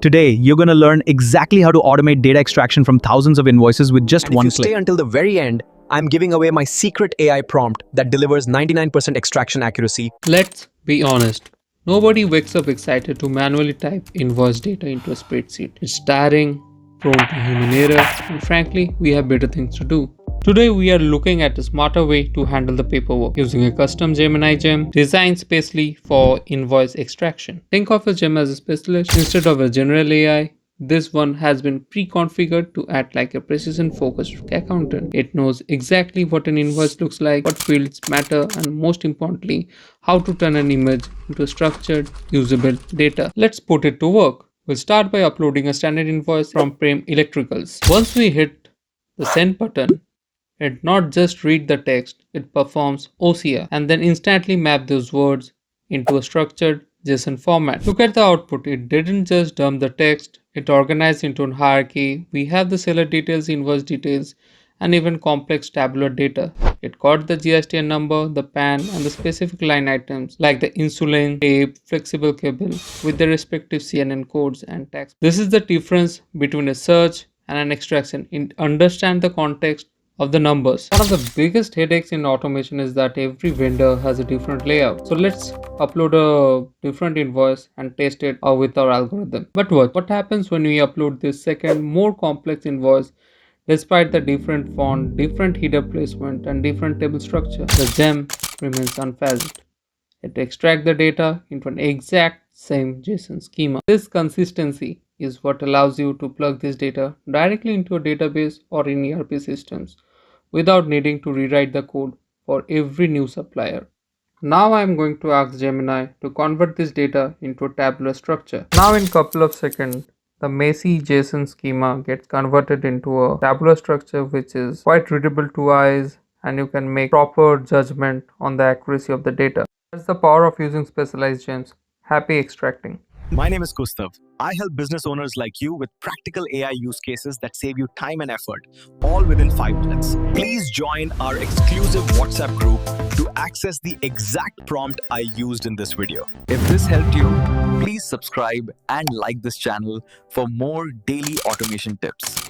Today, you're going to learn exactly how to automate data extraction from thousands of invoices with just And one if you click. stay until the very end, I'm giving away my secret AI prompt that delivers 99% extraction accuracy. Let's be honest. Nobody wakes up excited to manually type invoice data into a spreadsheet. It's tiring, prone to human error, and frankly, we have better things to do. Today, we are looking at a smarter way to handle the paperwork using a custom Gemini Gem designed specially for invoice extraction. Think of a gem as a specialist instead of a general AI. This one has been pre-configured to act like a precision-focused accountant. It knows exactly what an invoice looks like, what fields matter, and most importantly, how to turn an image into structured, usable data. Let's put it to work. We'll start by uploading a standard invoice from Prem Electricals. Once we hit the send button, it not just read the text, it performs OCR and then instantly map those words into a structured JSON format. Look at the output. It didn't just dump the text, it organized into a hierarchy. We have the seller details, invoice details, and even complex tabular data. It got the GSTIN number, the PAN, and the specific line items like the insulin, tape, flexible cable with their respective CNN codes and tags. This is the difference between a search and an extraction. Understand the context of the numbers. One of the biggest headaches in automation is that every vendor has a different layout. So let's upload a different invoice and test it with our algorithm. But what happens when we upload this second more complex invoice? Despite the different font, different header placement, and different table structure, the gem remains unfazed. It extracts the data into an exact same JSON schema. This consistency is what allows you to plug this data directly into a database or in ERP systems without needing to rewrite the code for every new supplier. Now I am going to ask Gemini to convert this data into a tabular structure. Now in couple of seconds, the messy JSON schema gets converted into a tabular structure which is quite readable to eyes, and you can make proper judgment on the accuracy of the data. That's the power of using specialized gems. Happy extracting. My name is Koustav. I help business owners like you with practical AI use cases that save you time and effort, all within 5 minutes. Please join our exclusive WhatsApp group to access the exact prompt I used in this video. If this helped you, please subscribe and like this channel for more daily automation tips.